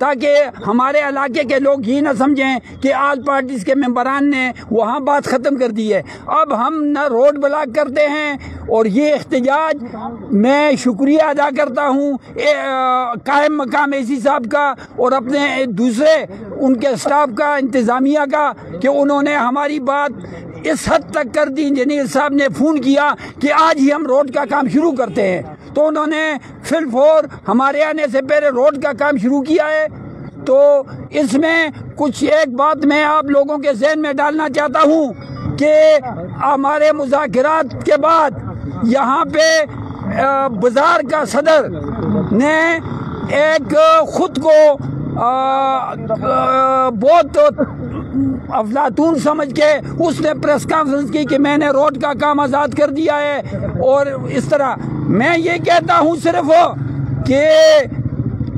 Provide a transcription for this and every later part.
تاکہ ہمارے علاقے کے لوگ یہ نہ سمجھیں کہ آل پارٹیز کے ممبران نے وہاں بات ختم کر دی ہے۔ اب ہم نہ روڈ بلاک کرتے ہیں، اور یہ احتجاج میں شکریہ ادا کرتا ہوں قائم مقام اے سی صاحب کا اور اپنے دوسرے ان کے اسٹاف کا، انتظامیہ کا، کہ انہوں نے ہماری بات اس حد تک کر دی۔ انجینئر صاحب نے فون کیا کہ آج ہی ہم روڈ کا کام شروع کرتے ہیں، تو انہوں نے فی الفور ہمارے آنے سے پہلے روڈ کا کام شروع کیا ہے۔ تو اس میں کچھ ایک بات میں آپ لوگوں کے ذہن میں ڈالنا چاہتا ہوں کہ ہمارے مذاکرات کے بعد یہاں پہ بازار کا صدر نے ایک خود کو بہت افلاطون سمجھ کے اس نے پریس کانفرنس کی کہ میں نے روڈ کا کام آزاد کر دیا ہے، اور اس طرح میں یہ کہتا ہوں صرف کہ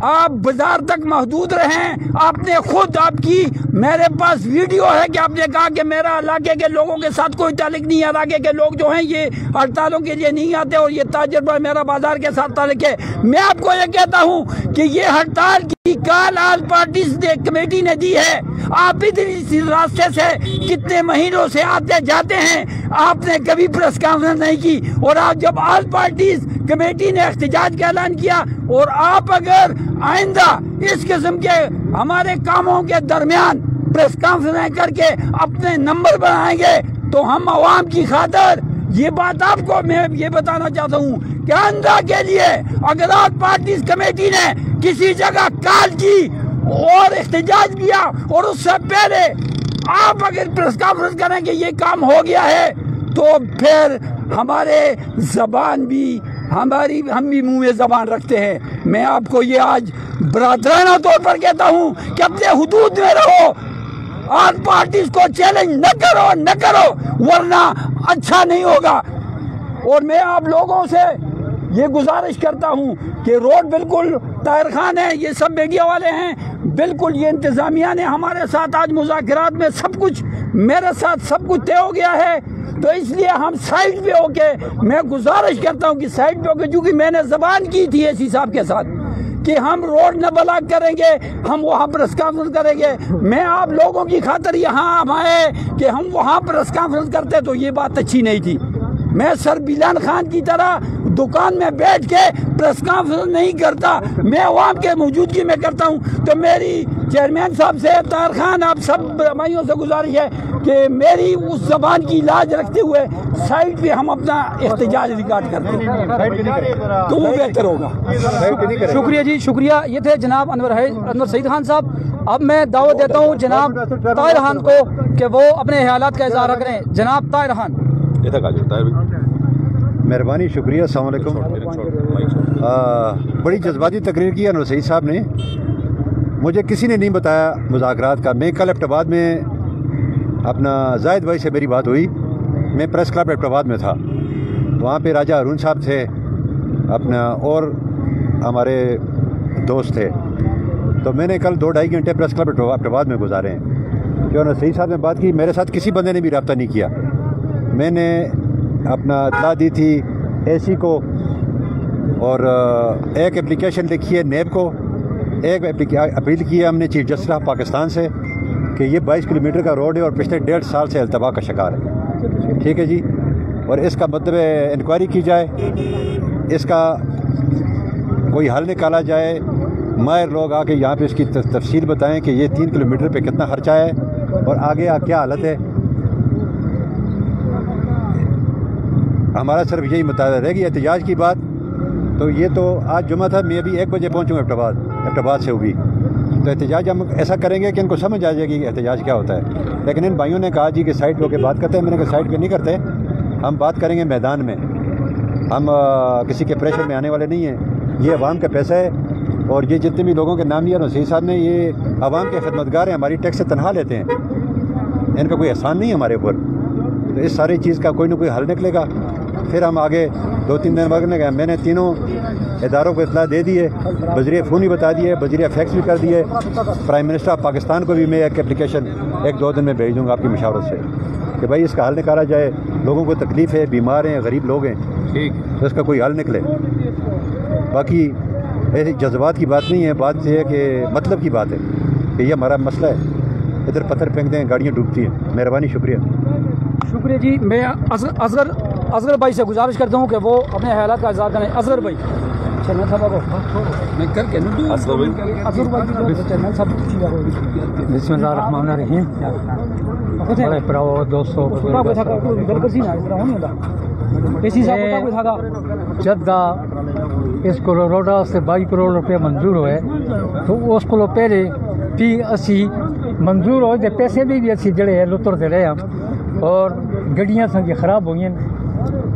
آپ بازار تک محدود رہیں۔ آپ نے خود، آپ کی میرے پاس ویڈیو ہے کہ آپ نے کہا کہ میرا علاقے کے لوگوں کے ساتھ کوئی تعلق نہیں ہے، علاقے کے لوگ جو ہیں یہ ہڑتالوں کے لیے نہیں آتے، اور یہ تاجر پر میرا بازار کے ساتھ تعلق ہے۔ میں آپ کو یہ کہتا ہوں کہ یہ ہڑتال کی کال آل پارٹیز کمیٹی نے دی ہے۔ آپ ادھر اس راستے سے کتنے مہینوں سے آتے جاتے ہیں، آپ نے کبھی پریس کانفرنس نہیں کی، اور آج جب آل پارٹیز کمیٹی نے احتجاج کا اعلان کیا، اور آپ اگر آئندہ اس قسم کے ہمارے کاموں کے درمیان پریس کانفرنس کر کے اپنے نمبر بنائیں گے، تو ہم عوام کی خاطر یہ بات آپ کو میں یہ بتانا چاہتا ہوں کہ آئندہ کے لیے اگر آل پارٹیز کمیٹی نے کسی جگہ کال کی اور احتجاج کیا، اور اس سے پہلے آپ اگر پریس کانفرنس کریں کہ یہ کام ہو گیا ہے، تو پھر ہمارے زبان بھی ہم بھی منہ میں زبان رکھتے ہیں۔ میں آپ کو یہ آج برادرانہ طور پر کہتا ہوں کہ اپنے حدود میں رہو، آل پارٹیز کو چیلنج نہ کرو ورنہ اچھا نہیں ہوگا۔ اور میں آپ لوگوں سے یہ گزارش کرتا ہوں کہ روڈ بالکل طاہر خان ہے، یہ سب میڈیا والے ہیں، بالکل یہ انتظامیہ نے ہمارے ساتھ آج مذاکرات میں سب کچھ میرے ساتھ سب کچھ طے ہو گیا ہے، تو اس لیے ہم سائڈ پہ ہو کے میں گزارش کرتا ہوں کہ سائڈ پہ ہو کے، چونکہ میں نے زبان کی تھی اے سی صاحب کے ساتھ کہ ہم روڈ نہ بلاک کریں گے، ہم وہاں پریس کانفرنس کریں گے۔ میں آپ لوگوں کی خاطر یہاں آئے کہ ہم وہاں پریس کانفرنس کرتے تو یہ بات اچھی نہیں تھی۔ میں سر بیلان خان کی طرح دکان میں بیٹھ کے پریس کانفرنس نہیں کرتا، میں عوام کے موجودگی میں کرتا ہوں۔ تو میری چیئرمین صاحب سے، طاہر خان، آپ سب بھائیوں سے گزارش ہے کہ میری اس زبان کی لاج رکھتے ہوئے سائٹ پہ ہم اپنا احتجاج ریکارڈ کرتے ہیں تو وہ بہتر ہوگا۔ شکریہ جی، شکریہ۔ یہ تھے جناب انور سعید خان صاحب۔ اب میں دعوت دیتا ہوں جناب طاہر خان کو کہ وہ اپنے خیالات کا اظہار کریں۔ جناب طاہر خان۔ مہربانی، شکریہ، السلام علیکم۔ بڑی جذباتی تقریر کی انور سعید صاحب نے، مجھے کسی نے نہیں بتایا مذاکرات کا۔ میں کل ایبٹ آباد میں اپنا زاہد بھائی سے میری بات ہوئی، میں پریس کلب ایبٹ آباد میں تھا، وہاں پہ راجہ ہارون صاحب تھے اپنا، اور ہمارے دوست تھے، تو میں نے کل 2-2.5 گھنٹے پریس کلب ایبٹ آباد میں گزارے ہیں۔ جو انور سعید صاحب نے بات کی، میرے ساتھ کسی بندے نے بھی رابطہ نہیں کیا۔ میں نے اپنا اطلاع دی تھی اے سی کو، اور ایک اپلیکیشن لکھی ہے نیب کو، ایک اپیل کی ہے ہم نے چیف جسٹس آف پاکستان سے کہ یہ 22 کلومیٹر کا روڈ ہے اور پچھلے 1.5 سال سے التوا کا شکار ہے، ٹھیک ہے جی، اور اس کا مطلب انکوائری کی جائے، اس کا کوئی حل نکالا جائے، ماہر لوگ آ کے یہاں پہ اس کی تفصیل بتائیں کہ یہ 3 کلومیٹر پہ کتنا خرچہ ہے اور آگے کیا حالت ہے۔ ہمارا صرف یہی مطالبہ رہ گئی احتجاج کی بات، تو یہ تو آج جمعہ تھا، میں ابھی 1 بجے پہنچوں گا ایبٹ آباد سے ہوگی، تو احتجاج ہم ایسا کریں گے کہ ان کو سمجھ آ جائے گی کہ احتجاج کیا ہوتا ہے۔ لیکن ان بھائیوں نے کہا جی کہ سائٹ پہ ہو کے بات کرتے ہیں، میں نے کہا سائٹ پہ نہیں کرتے، ہم بات کریں گے میدان میں، ہم کسی کے پریشر میں آنے والے نہیں ہیں، یہ عوام کا پیسہ ہے، اور یہ جتنے بھی لوگوں کے نام لیا نصیر صاحب نے، یہ عوام کے خدمتگار ہیں، ہماری ٹیکس سے تنخواہ لیتے ہیں، ان کا کوئی احسان نہیں ہے ہمارے اوپر، تو اس ساری چیز کا کوئی نہ کوئی حل نکلے گا، پھر ہم آگے 2-3 دن وقت گئے۔ میں نے تینوں اداروں کو اطلاع دے دی ہے، وزیر فون بھی بتا دیے، وزیر فیکس بھی کر دیے، پرائم منسٹر آف پاکستان کو بھی میں ایک اپلیکیشن 1-2 دن میں بھیج دوں گا آپ کی مشاورت سے کہ بھائی اس کا حل نکالا جائے، لوگوں کو تکلیف ہے، بیمار ہیں، غریب لوگ ہیں، ٹھیک، تو اس کا کوئی حل نکلے۔ باقی ایسی جذبات کی بات نہیں ہے، بات یہ ہے کہ مطلب کی بات ہے کہ یہ ہمارا مسئلہ ہے، ادھر پتھر پھینکتے ہیں گاڑیاں ڈوبتی ہیں۔ مہربانی، شکریہ۔ شکریہ جی۔ میں اصغر بھائی سے گزارش کرتا ہوں کہ وہ اپنے خیالات کا اظہار کریں۔ اصغر بھائی بسم اللہ الرحمن الرحیم۔ بڑے پراؤ دوستوں، جب اس کو روڈا سے 22 کروڑ روپے منظور ہوئے تو اس کو پہلے بھی اسی منظور ہوئے پیسے بھی اسی جڑے ہے لطرتے رہے ہم، اور گڈیاں سنگی خراب ہوئی ہیں،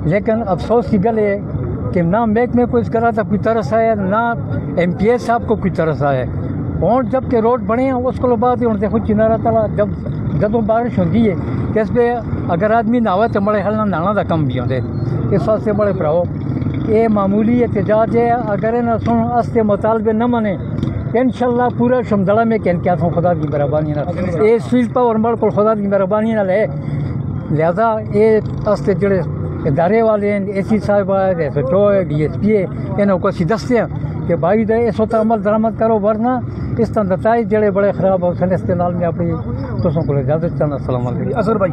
لیکن افسوس کی گل ہے کہ نہ محکمے کو اس کرا تھا کوئی ترس آیا، نہ ایم پی ایس صاحب کو کوئی ترس آیا۔ اور جب کہ روڈ بنے ہیں اس کو بعد ہی انہیں خود چنارا تلا جدوں بارش ہوتی ہے کہ اس پہ اگر آدمی نہ ہوئے تو بڑے حل نہ نہانا کا کم بھی ہوتے، اس واسطے بڑے پراؤ یہ معمولی احتجاج ہے، اگر نہ سن استے مطالبے نہ منے انشاءاللہ پورا شمدڑا میں کہن کیا تھا خدا کی مہربانی نہ یہ سویل پاور مل کو خدا کی مہربانی نہ لے، لہذا یہ استے جڑے ادارے والے ہیں، اے سی صاحب ہے، ایس ایچ او ہے، ڈی ایس پی ہے، انہوں کو اسی دستے ہیں کہ بھائی دے اس وقت عمل درآمد کرو، ورنہ اس طرح نتائج جڑے بڑے خراب ہو سن۔ استعمال میں اپنی دوستوں کو اجازت چاہنا۔ السلام علیکم۔ اصغر بھائی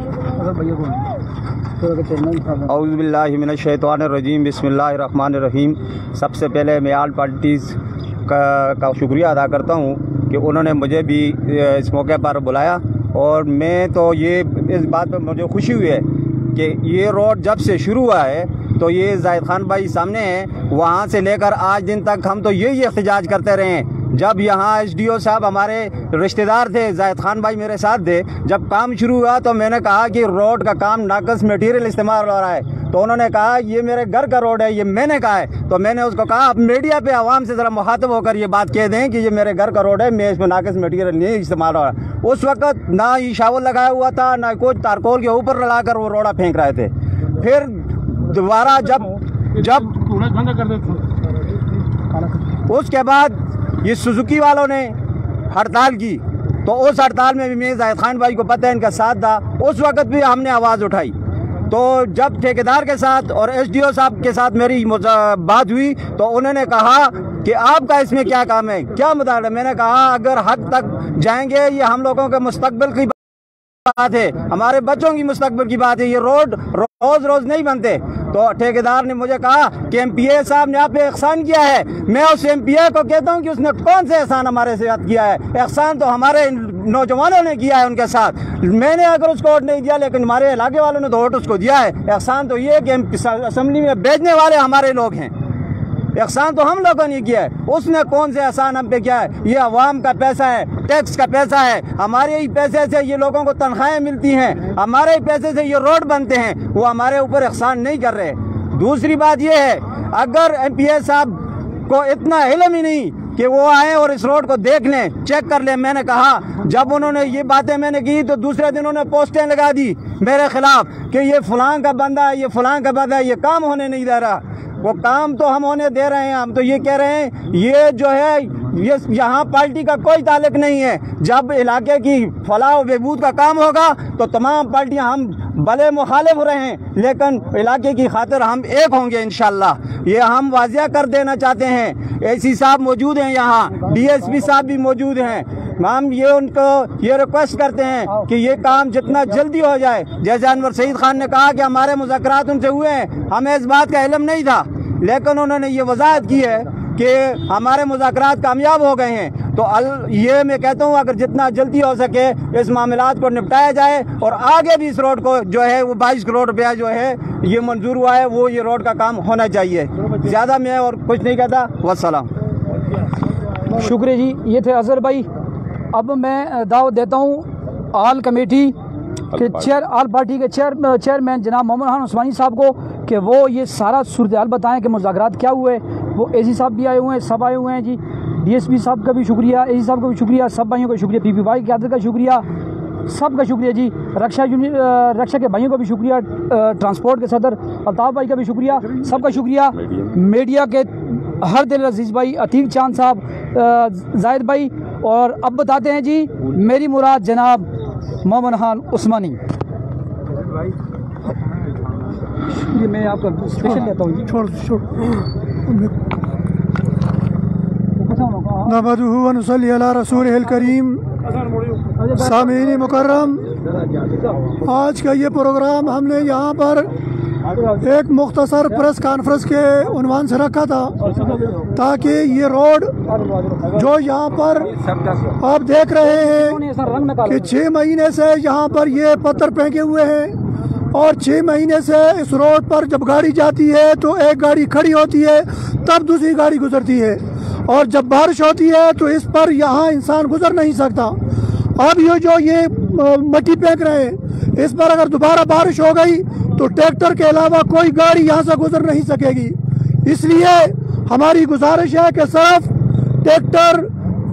اعوذ باللہ من الشیطان الرجیم، بسم اللہ الرحمن الرحیم۔ سب سے پہلے میں آل پارٹیز کا شکریہ ادا کرتا ہوں کہ انہوں نے مجھے بھی اس موقع پر بلایا، اور میں تو یہ اس بات پہ مجھے خوشی ہوئی ہے کہ یہ روڈ جب سے شروع ہوا ہے تو یہ زاہد خان بھائی سامنے ہیں، وہاں سے لے کر آج دن تک ہم تو یہی احتجاج کرتے رہے ہیں۔ جب یہاں ایس ڈی او صاحب ہمارے رشتہ دار تھے، زاہد خان بھائی میرے ساتھ تھے، جب کام شروع ہوا تو میں نے کہا کہ روڈ کا کام ناقص میٹیریل استعمال ہو رہا ہے، تو انہوں نے کہا یہ میرے گھر کا روڈ ہے، یہ میں نے کہا ہے، تو میں نے اس کو کہا آپ میڈیا پہ عوام سے ذرا مخاطب ہو کر یہ بات کہہ دیں کہ یہ میرے گھر کا روڈ ہے، میں اس میں ناقص میٹیریل نہیں استعمال ہو رہا۔ اس وقت نہ ہی شاول لگایا ہوا تھا، نہ کچھ تارکول کے اوپر لگا کر وہ روڑا پھینک رہے تھے۔ پھر دوبارہ جب اس کے بعد یہ سوزوکی والوں نے ہڑتال کی تو اس ہڑتال میں بھی میں زاہد خان بھائی کو پتہ ہے ان کا ساتھ تھا، اس وقت بھی ہم نے آواز اٹھائی۔ تو جب ٹھیکیدار کے ساتھ اور ایس ڈی او صاحب کے ساتھ میری بات ہوئی تو انہوں نے کہا کہ آپ کا اس میں کیا کام ہے، کیا مداخلت ہے؟ میں نے کہا اگر حد تک جائیں گے یہ ہم لوگوں کے مستقبل کی بات ہے، ہمارے بچوں کی مستقبل کی بات ہے، یہ روڈ روز روز نہیں بنتے۔ تو ٹھیکیدار نے مجھے کہا کہ ایم پی اے صاحب نے آپ پہ احسان کیا ہے۔ میں اس ایم پی اے کو کہتا ہوں کہ اس نے کون سے احسان ہمارے ساتھ کیا ہے؟ احسان تو ہمارے نوجوانوں نے کیا ہے ان کے ساتھ، میں نے اگر اس کو ووٹ نہیں دیا لیکن ہمارے علاقے والوں نے تو ووٹ اس کو دیا ہے۔ احسان تو یہ کہ اسمبلی میں بھیجنے والے ہمارے لوگ ہیں، احسان تو ہم لوگوں نے کیا ہے، اس نے کون سے احسان ہم پہ کیا ہے؟ یہ عوام کا پیسہ ہے، ٹیکس کا پیسہ ہے، ہمارے ہی پیسے سے یہ لوگوں کو تنخواہیں ملتی ہیں، ہمارے ہی پیسے سے یہ روڈ بنتے ہیں، وہ ہمارے اوپر احسان نہیں کر رہے۔ دوسری بات یہ ہے اگر ایم پی اے صاحب کو اتنا علم ہی نہیں کہ وہ آئیں اور اس روڈ کو دیکھ لیں، چیک کر لیں، میں نے کہا جب انہوں نے یہ باتیں میں نے کی تو دوسرے دن انہوں نے پوسٹیں لگا دی میرے خلاف کہ یہ فلاں کا بندہ ہے، یہ فلاں کا بندہ ہے، یہ کام ہونے نہیں دے رہا۔ وہ کام تو ہم ہونے دے رہے ہیں، ہم تو یہ کہہ رہے ہیں یہ جو ہے یہ یہاں پارٹی کا کوئی تعلق نہیں ہے۔ جب علاقے کی فلاح و بہبود کا کام ہوگا تو تمام پارٹیاں، ہم بھلے مخالف ہو رہے ہیں لیکن علاقے کی خاطر ہم ایک ہوں گے انشاءاللہ، یہ ہم واضح کر دینا چاہتے ہیں۔ اے سی صاحب موجود ہیں یہاں، ڈی ایس پی صاحب بھی موجود ہیں، ہم یہ ان کو یہ ریکویسٹ کرتے ہیں کہ یہ کام جتنا جلدی ہو جائے۔ جیسے انور سعید خان نے کہا کہ ہمارے مذاکرات ان سے ہوئے ہیں، ہمیں اس بات کا علم نہیں تھا، لیکن انہوں نے یہ وضاحت کی ہے کہ ہمارے مذاکرات کامیاب ہو گئے ہیں۔ تو یہ میں کہتا ہوں اگر جتنا جلدی ہو سکے اس معاملات کو نپٹایا جائے، اور آگے بھی اس روڈ کو جو ہے وہ 22 کروڑ روپیہ جو ہے یہ منظور ہوا ہے، وہ یہ روڈ کا کام ہونا چاہیے۔ زیادہ میں اور کچھ نہیں کہتا، والسلام۔ شکریہ جی، یہ تھے اظہر بھائی۔ اب میں دعوت دیتا ہوں آل کمیٹی کے آل پارٹی کے چیئرمین جناب محمد خان عثمانی صاحب کو کہ وہ یہ سارا صورتحال بتائیں کہ مذاکرات کیا ہوئے۔ وہ اے سی صاحب بھی آئے ہوئے ہیں، سب آئے ہوئے ہیں جی، ڈی ایس پی صاحب کا بھی شکریہ، اے سی صاحب کا بھی شکریہ، سب بھائیوں کا شکریہ، پی پی وائی کی قیادت کا شکریہ، سب کا شکریہ جی، رکشا کے بھائیوں کا بھی شکریہ، ٹرانسپورٹ کے صدر الطاف بھائی کا بھی شکریہ، سب کا شکریہ، میڈیا کے ہر دل عزیز بھائی، عتیق چاند صاحب، زاہد بھائی، اور اب بتاتے ہیں جی میری مراد جناب محمد خان عثمانی۔ میں آپ کا اسپیشل لیتا ہوں جی۔ نحمدہ و نصلی علی رسولہ الکریم۔ سامعین مکرم، آج کا یہ پروگرام ہم نے یہاں پر ایک مختصر پریس کانفرنس کے عنوان سے رکھا تھا تاکہ یہ روڈ جو یہاں پر آپ دیکھ رہے ہیں کہ 6 مہینے سے یہاں پر یہ پتھر پھینکے ہوئے ہیں، اور 6 مہینے سے اس روڈ پر جب گاڑی جاتی ہے تو ایک گاڑی کھڑی ہوتی ہے تب دوسری گاڑی گزرتی ہے، اور جب بارش ہوتی ہے تو اس پر یہاں انسان گزر نہیں سکتا۔ اب یہ مٹی پھینک رہے ہیں، اس پر اگر دوبارہ بارش ہو گئی تو ٹریکٹر کے علاوہ کوئی گاڑی یہاں سے گزر نہیں سکے گی۔ اس لیے ہماری گزارش ہے کہ صرف ٹریکٹر،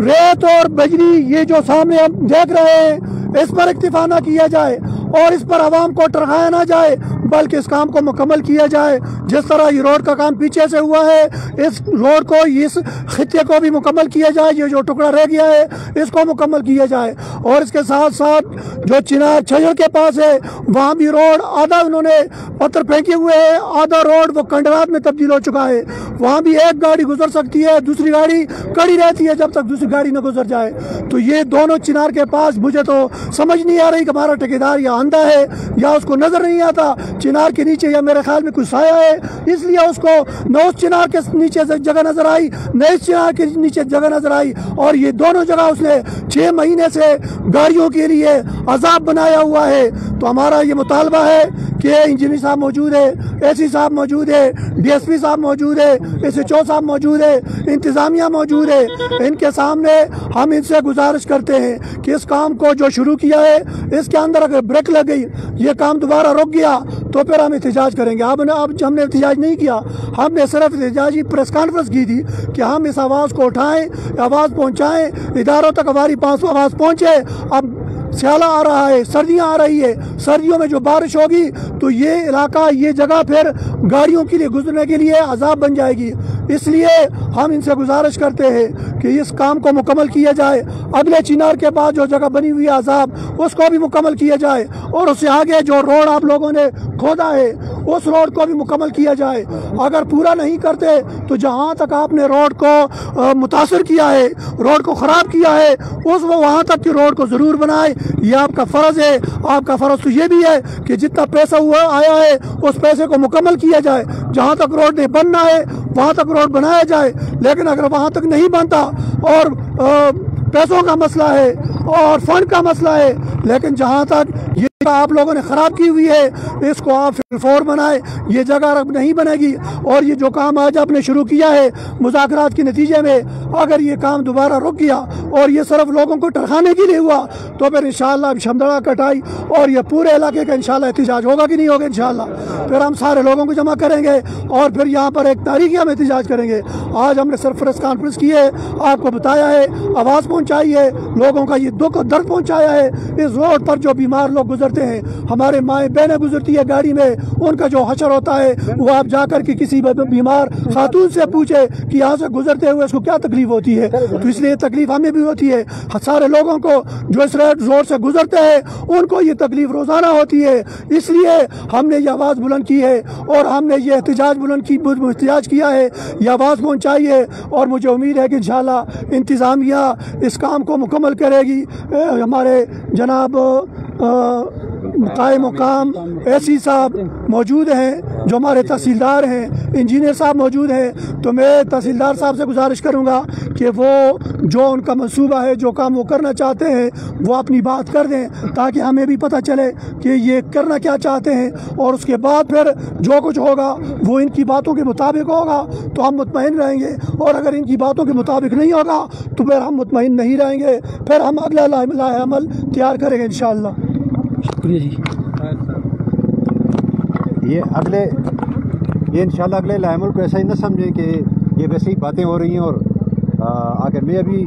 ریت اور بجری یہ جو سامنے ہم دیکھ رہے ہیں اس پر اکتفا نہ کیا جائے اور اس پر عوام کو ٹرکایا نہ جائے، بلکہ اس کام کو مکمل کیا جائے۔ جس طرح یہ روڈ کا کام پیچھے سے ہوا ہے، اس روڈ کو، اس خطے کو بھی مکمل کیا جائے۔ یہ جو ٹکڑا رہ گیا ہے اس کو مکمل کیا جائے، اور اس کے ساتھ ساتھ جو چنار چھجڑ کے پاس ہے وہاں بھی روڈ آدھا انہوں نے پتھر پھینکے ہوئے ہیں، آدھا روڈ وہ کنڈرات میں تبدیل ہو چکا ہے۔ وہاں بھی ایک گاڑی گزر سکتی ہے، دوسری گاڑی کڑی رہتی ہے جب تک دوسری گاڑی نہ گزر جائے۔ تو یہ دونوں چنار کے پاس مجھے تو سمجھ نہیں آ رہی کہ ہمارا ٹھیکیدار یا اندھا ہے یا اس کو نظر نہیں آتا چنار کے نیچے، یا میرے خیال میں کچھ سایہ ہے، اس لیے اس کو نہ اس چنار کے نیچے سے جگہ نظر آئی نہ اس چنار کے نیچے جگہ نظر آئی، اور یہ دونوں جگہ اس نے 6 مہینے سے گاڑیوں کے لیے عذاب بنایا ہوا ہے۔ تو ہمارا یہ مطالبہ ہے کہ انجینئر صاحب موجود ہے، اے سی صاحب موجود ہے، ڈی ایس پی صاحب موجود ہے، ایس ایچ او صاحب موجود ہے، انتظامیہ موجود ہے، ان کے سامنے ہم ان سے گزارش کرتے ہیں کہ اس کام کو جو شروع کیا ہے اس کے اندر اگر بریک لگ گئی، یہ کام دوبارہ رک گیا تو پھر ہم احتجاج کریں گے۔ اب ہم نے احتجاج نہیں کیا، ہم نے صرف احتجاجی پریس کانفرنس کی تھی کہ ہم اس آواز کو اٹھائیں، آواز پہنچائیں، اداروں تک ہماری آواز پہنچے۔ اب سیالہ آ رہا ہے، سردیاں آ رہی ہے، سردیوں میں جو بارش ہوگی تو یہ علاقہ، یہ جگہ پھر گاڑیوں کے لیے گزرنے کے لیے عذاب بن جائے گی۔ اس لیے ہم ان سے گزارش کرتے ہیں کہ اس کام کو مکمل کیا جائے۔ اگلے چنار کے بعد جو جگہ بنی ہوئی ہے عذاب، اس کو بھی مکمل کیا جائے، اور اس سے آگے جو روڈ آپ لوگوں نے کھودا ہے اس روڈ کو بھی مکمل کیا جائے۔ اگر پورا نہیں کرتے تو جہاں تک آپ نے روڈ کو متاثر کیا ہے، روڈ کو خراب کیا ہے، وہاں تک کی روڈ کو ضرور بنائے۔ یہ آپ کا فرض ہے۔ آپ کا فرض تو یہ بھی ہے کہ جتنا پیسہ ہوا آیا ہے اس پیسے کو مکمل کیا جائے۔ جہاں تک روڈ بننا ہے وہاں تک روڈ بنایا جائے، لیکن اگر وہاں تک نہیں بنتا اور پیسوں کا مسئلہ ہے اور فنڈ کا مسئلہ ہے، لیکن جہاں تک یہ آپ لوگوں نے خراب کی ہوئی ہے اس کو آپ فور بنائے، یہ جگہ نہیں بنے گی۔ اور یہ جو کام آج آپ نے شروع کیا ہے مذاکرات کے نتیجے میں، اگر یہ کام دوبارہ رک گیا اور یہ صرف لوگوں کو ٹرکانے کے لیے ہوا تو پھر انشاءاللہ شمدڑا کٹائی اور یہ پورے علاقے کا انشاءاللہ احتجاج ہوگا کہ نہیں ہوگا انشاءاللہ۔ پھر ہم سارے لوگوں کو جمع کریں گے اور پھر یہاں پر ایک تاریخی ہم احتجاج کریں گے۔ آج ہم نے صرف پریس کانفرنس کی ہے، آپ کو بتایا ہے، آواز پہنچائی ہے، لوگوں کا یہ دکھ درد پہنچایا ہے۔ اس روڈ پر جو بیمار لوگ گزرتے ہیں، ہمارے مائیں بہنیں گزرتی ہے گاڑی میں، ان کا جو حشر ہوتا ہے وہ آپ جا کر کے کسی بیمار خاتون سے پوچھے کہ یہاں سے گزرتے ہوئے اس کو کیا تکلیف ہوتی ہے، تو اس لیے تکلیف ہمیں بھی ہوتی ہے، سارے لوگوں کو جو اس روڈ سے گزرتے ہیں ان کو یہ تکلیف روزانہ ہوتی ہے۔ اس لیے ہم نے یہ آواز بلند کی ہے اور ہم نے یہ احتجاج کیا ہے، یہ آواز پہنچائی ہے، اور مجھے امید ہے کہ انشاءاللہ انتظامیہ اس کام کو مکمل کرے گی۔ ہمارے جناب قائم مقام اے سی صاحب موجود ہیں، جو ہمارے تحصیلدار ہیں، انجینئر صاحب موجود ہیں، تو میں تحصیلدار صاحب سے گزارش کروں گا کہ وہ جو ان کا منصوبہ ہے، جو کام وہ کرنا چاہتے ہیں وہ اپنی بات کر دیں تاکہ ہمیں بھی پتہ چلے کہ یہ کرنا کیا چاہتے ہیں، اور اس کے بعد پھر جو کچھ ہوگا وہ ان کی باتوں کے مطابق ہوگا تو ہم مطمئن رہیں گے، اور اگر ان کی باتوں کے مطابق نہیں ہوگا تو پھر ہم مطمئن نہیں رہیں گے، پھر ہم اگلا لائحہ عمل تیار کریں گے انشاءاللہ۔ شکریہ جی۔ یہ انشاءاللہ اگلے لائحہ عمل کو ایسا ہی نہ سمجھیں کہ یہ ویسے ہی باتیں ہو رہی ہیں، اور آخر میں ابھی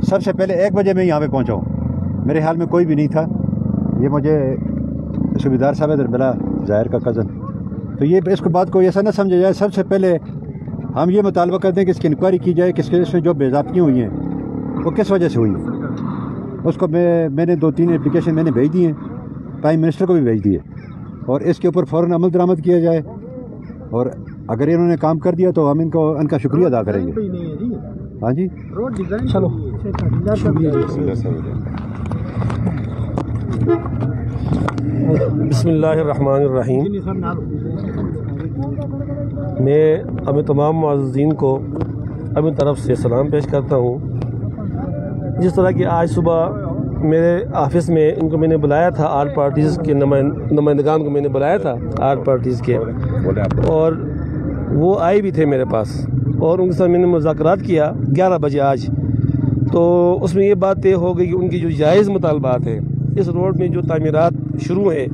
سب سے پہلے 1 بجے میں یہاں پہ پہنچا ہوں، میرے حال میں کوئی بھی نہیں تھا۔ یہ مجھے صوبیدار صاحب ہے دربلا ظاہر کا کزن، تو یہ اس کو بات کو ایسا نہ سمجھا جائے۔ سب سے پہلے ہم یہ مطالبہ کرتے ہیں کہ اس کی انکوائری کی جائے، کس میں جو بے ضابطگیاں ہوئی ہیں وہ کس وجہ سے ہوئی ہیں۔ اس کو میں نے 2-3 اپلیکیشن میں نے بھیج دی ہیں، پرائم منسٹر کو بھی بھیج دی ہے، اور اس کے اوپر فوراً عمل درآمد کیا جائے، اور اگر انہوں نے کام کر دیا تو ہم ان کا شکریہ ادا کریں گے۔ ہاں جی چلو بسم اللہ الرحمن الرحیم. میں اپنے تمام معززین کو اپنی طرف سے سلام پیش کرتا ہوں. جس طرح کہ آج صبح میرے آفس میں ان کو میں نے بلایا تھا، آل پارٹیز کے نمائندگان کو میں نے بلایا تھا آل پارٹیز کے، اور وہ آئے بھی تھے میرے پاس، اور ان کے ساتھ میں نے مذاکرات کیا 11 بجے آج. تو اس میں یہ بات طے ہو گئی کہ ان کی جو جائز مطالبات ہیں، اس روڈ میں جو تعمیرات شروع ہیں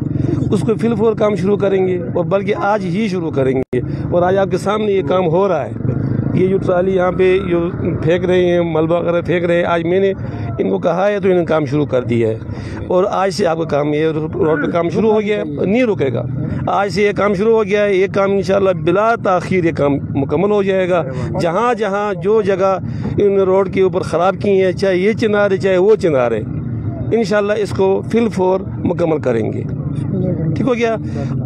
اس کو فی الفور کام شروع کریں گے، اور بلکہ آج ہی شروع کریں گے. اور آج آپ کے سامنے یہ کام ہو رہا ہے. یہ جو ٹرالی یہاں پہ جو پھینک رہے ہیں، ملبہ وغیرہ پھینک رہے ہیں، آج میں نے ان کو کہا ہے تو انہوں نے کام شروع کر دیا ہے. اور آج سے آپ کا کام، یہ روڈ پہ کام شروع ہو گیا ہے، نہیں رکے گا. آج سے یہ کام شروع ہو گیا ہے. یہ کام انشاءاللہ بلا تاخیر یہ کام مکمل ہو جائے گا. جہاں جہاں جو جگہ ان روڈ کے اوپر خراب کی ہیں، چاہے یہ چنار ہے چاہے وہ چنار ہے، انشاءاللہ اس کو فی الفور مکمل کریں گے. ٹھیک ہو گیا.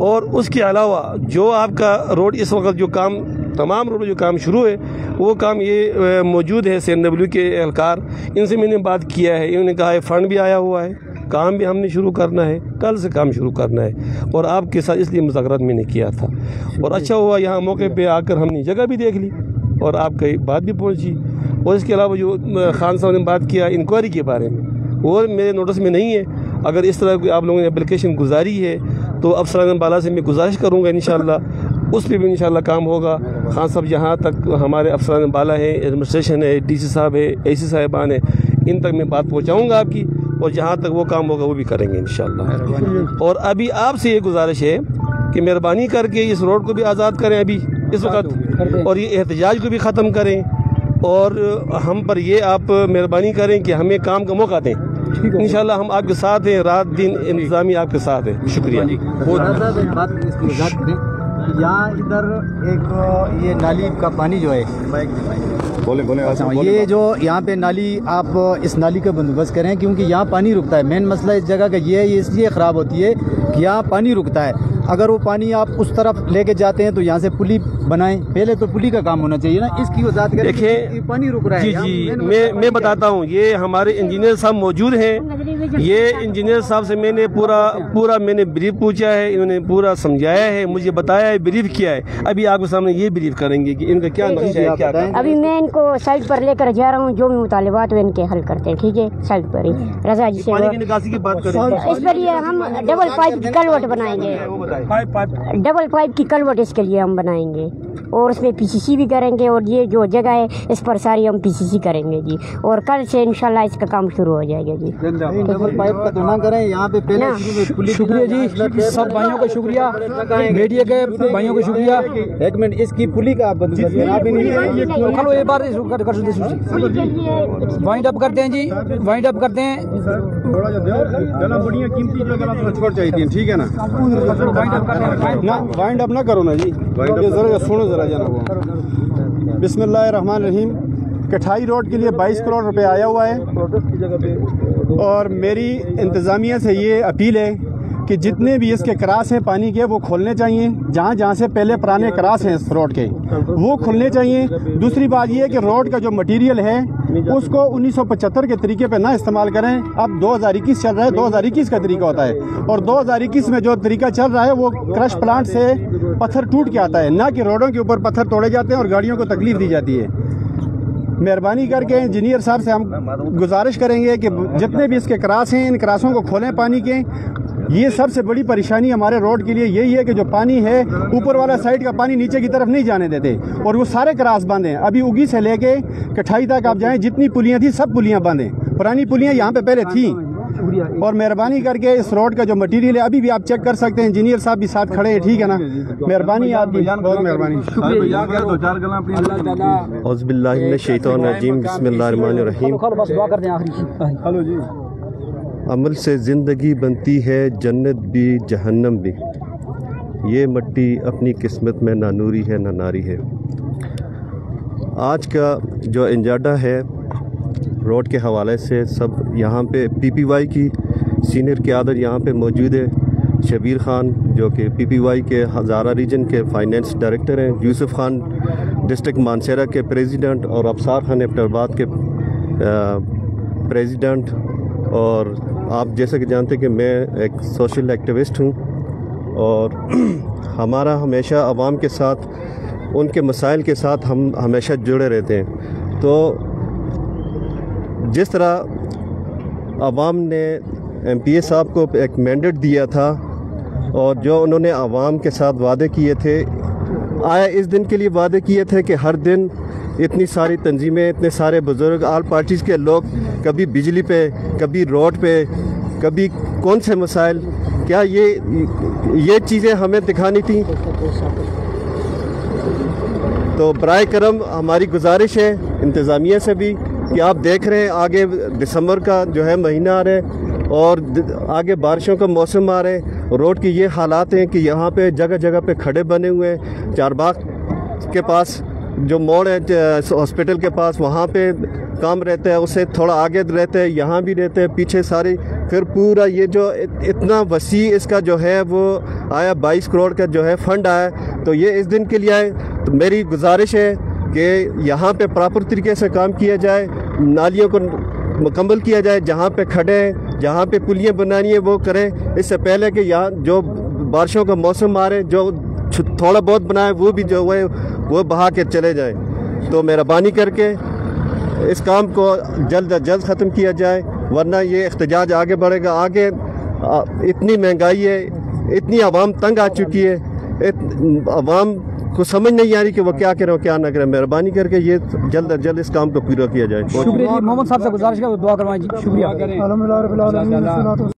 اور اس کے علاوہ جو آپ کا روڈ اس وقت جو کام، تمام روڈ جو کام شروع ہے، وہ کام یہ موجود ہے CNW کے اہلکار، ان سے میں نے بات کیا ہے. انہوں نے کہا ہے فنڈ بھی آیا ہوا ہے، کام بھی ہم نے شروع کرنا ہے، کل سے کام شروع کرنا ہے. اور آپ کے ساتھ اس لیے مذاکرات میں نے کیا تھا، اور اچھا ہوا یہاں موقع پہ آ کر ہم نے جگہ بھی دیکھ لی اور آپ کی بات بھی پہنچی. اور اس کے علاوہ جو خان صاحب نے بات کیا انکوائری کے بارے میں، وہ میرے نوٹس میں نہیں ہے. اگر اس طرح کی آپ لوگوں نے اپلیکیشن گزاری ہے تو افسران بالا سے میں گزارش کروں گا انشاءاللہ اس پہ بھی انشاءاللہ کام ہوگا. خان صاحب جہاں تک ہمارے افسران بالا ہیں، ایڈمنسٹریشن ہے، DC صاحب ہے، AC صاحبان ہے، ان تک میں بات پہنچاؤں گا آپ کی، اور جہاں تک وہ کام ہوگا وہ بھی کریں گے انشاءاللہ. اور ابھی آپ سے یہ گزارش ہے کہ مہربانی کر کے اس روڈ کو بھی آزاد کریں ابھی اس وقت، اور یہ احتجاج کو بھی ختم کریں، اور ہم پر یہ آپ مہربانی کریں کہ ہمیں کام کا موقع دیں. انشاءاللہ ہم آپ کے ساتھ ہیں، رات دن انتظامیہ آپ کے ساتھ ہے. شکریہ. یہاں ادھر ایک یہ نالی کا پانی جو ہے، یہ جو یہاں پہ نالی، آپ اس نالی کا بندوبست کریں کیونکہ یہاں پانی رکتا ہے. مین مسئلہ اس جگہ کا یہ ہے، یہ اس لیے خراب ہوتی ہے کہ یہاں پانی رکتا ہے. اگر وہ پانی آپ اس طرف لے کے جاتے ہیں تو یہاں سے پلی بنائیں. پہلے تو پلی کا کام ہونا چاہیے نا، اس کی وضاحت کریں. دیکھیں پانی رک رہا ہے. جی میں بتاتا ہوں. یہ ہمارے انجینئر صاحب موجود ہیں. یہ انجینئر صاحب سے میں نے پورا میں نے بریف پوچھا ہے، انہوں نے پورا سمجھایا ہے، مجھے بتایا ہے، بریف کیا ہے. ابھی آپ کے سامنے یہ بریف کریں گے کہ ان کا کیا نقشہ ہے، کیا کریں. ابھی میں ان کو سائٹ پر لے کر جا رہا ہوں، جو بھی مطالبات ہیں ان کے حل کرتے ہیں. ٹھیک ہے، سائٹ پر ہی رضا جی سے پانی کی نکاسی کی بات کریں. اس پر یہ ہم ڈبل پائپ کی کلوٹ بنائیں گے، ڈبل پائپ کی کلوٹ اس کے لیے ہم بنائیں گے، اور اس میں PCC بھی کریں گے. اور یہ جو جگہ ہے اس پر ساری ہم PCC کریں گے جی. اور کل سے انشاءاللہ اس کا کام شروع ہو جائے گا جی. ڈبل پائپ کا تو نہ کریں یہاں پہ پہلے. شکریہ جی، سب بھائیوں کا شکریہ، میڈیا کے بھائیوں کا شکریہ. ایک منٹ، اس کی پلی کا کھلو یہ بار وائنڈ اپ کرتے ہیں جی، وائنڈ اپ کرتے ہیں. ٹھیک ہے نا، وائنڈ اپ نہ کرو نا جی، ذرا سنو ذرا جناب. بسم اللہ الرحمن الرحیم. کٹھائی روڈ کے لیے 22 کروڑ روپے آیا ہوا ہے، اور میری انتظامیہ سے یہ اپیل ہے کہ جتنے بھی اس کے کراس ہیں پانی کے وہ کھولنے چاہیے. جہاں جہاں سے پہلے پرانے کراس ہیں اس روڈ کے وہ کھولنے چاہیے. دوسری بات یہ ہے کہ روڈ کا جو مٹیریل ہے اس کو 1975 کے طریقے پہ نہ استعمال کریں. اب 2021 چل رہا ہے، 2021 کا طریقہ ہوتا ہے، اور 2021 میں جو طریقہ چل رہا ہے وہ کرش پلانٹ سے پتھر ٹوٹ کے آتا ہے، نہ کہ روڈوں کے اوپر پتھر توڑے جاتے ہیں اور گاڑیوں کو تکلیف دی جاتی ہے. مہربانی کر کے انجینئر صاحب سے ہم گزارش کریں گے کہ جتنے بھی اس کے کراس ہیں ان کراسوں کو کھولیں پانی کے. یہ سب سے بڑی پریشانی ہمارے روڈ کے لیے یہی ہے کہ جو پانی ہے اوپر والا سائڈ کا پانی نیچے کی طرف نہیں جانے دیتے، اور وہ سارے کراس بند ہیں. ابھی اگی سے لے کے کٹھائی تک آپ جائیں، جتنی پلیاں تھیں سب پلیاں بند ہیں. پرانی پلیاں یہاں پہ پہلے تھیں. اور مہربانی کر کے اس روڈ کا جو مٹیریل ہے ابھی بھی آپ چیک کر سکتے ہیں. انجینئر صاحب بھی ساتھ کھڑے ہیں. ٹھیک ہے نا، مہربانی آپ کی، بہت مہربانی. اعوذ باللہ من الشیطان الرجیم. بسم اللہ الرحمن الرحیم. عمل سے زندگی بنتی ہے، جنت بھی جہنم بھی. یہ مٹی اپنی قسمت میں نہ نوری ہے نہ ناری ہے. آج کا جو انجاڈا ہے روڈ کے حوالے سے، سب یہاں پہ PPY کی سینئر قیادت یہاں پہ موجود ہے. شبیر خان جو کہ PPY کے ہزارہ ریجن کے فائنینس ڈائریکٹر ہیں، یوسف خان ڈسٹرکٹ مانسیرہ کے پریزیڈنٹ اور ابصار خان ایبٹ آباد کے پریزیڈنٹ، اور آپ جیسا کہ جانتے ہیں کہ میں ایک سوشل ایکٹیوسٹ ہوں، اور ہمارا ہمیشہ عوام کے ساتھ، ان کے مسائل کے ساتھ ہم ہمیشہ جڑے رہتے ہیں۔ تو جس طرح عوام نے ایم پی اے صاحب کو ایک مینڈیٹ دیا تھا اور جو انہوں نے عوام کے ساتھ وعدے کیے تھے، آیا اس دن کے لیے وعدے کیے تھے کہ ہر دن اتنی ساری تنظیمیں، اتنے سارے بزرگ، آل پارٹیز کے لوگ، کبھی بجلی پہ، کبھی روڈ پہ، کبھی کون سے مسائل، کیا یہ چیزیں ہمیں دکھانی تھیں؟ تو برائے کرم ہماری گزارش ہے انتظامیہ سے بھی کہ آپ دیکھ رہے ہیں آگے دسمبر کا جو ہے مہینہ آ رہا ہے اور آگے بارشوں کا موسم آ رہا ہے، روڈ کی یہ حالات ہیں کہ یہاں پہ جگہ جگہ پہ کھڑے بنے ہوئے ہیں، چار باغ کے پاس جو موڑ ہے ہاسپٹل کے پاس، وہاں پہ کام رہتا ہے، اسے تھوڑا آگے رہتے ہیں، یہاں بھی رہتے ہیں، پیچھے ساری، پھر پورا یہ جو اتنا وسیع اس کا جو ہے وہ آیا 22 کروڑ کا جو ہے فنڈ آیا، تو یہ اس دن کے لیے آئے۔ تو میری گزارش ہے کہ یہاں پہ پراپر طریقے سے کام کیا جائے، نالیوں کو مکمل کیا جائے، جہاں پہ کھڑے ہیں، جہاں پہ پلیاں بنانی ہے وہ کریں، اس سے پہلے کہ یہاں جو بارشوں کا موسم آ رہے جو تھوڑا بہت بنائے وہ بھی جو ہے وہ بہا کے چلے جائیں۔ تو مہربانی کر کے اس کام کو جلد از جلد ختم کیا جائے، ورنہ یہ احتجاج آگے بڑھے گا۔ آگے اتنی مہنگائی ہے، اتنی عوام تنگ آ چکی ہے، عوام کو سمجھ نہیں آ رہی کہ وہ کیا کریں اور کیا نہ کریں۔ مہربانی کر کے یہ جلد از جلد اس کام کو پورا کیا جائے۔ شکریہ جی، محمد صاحب سے گزارش ہے دعا کروائیں جی، شکریہ۔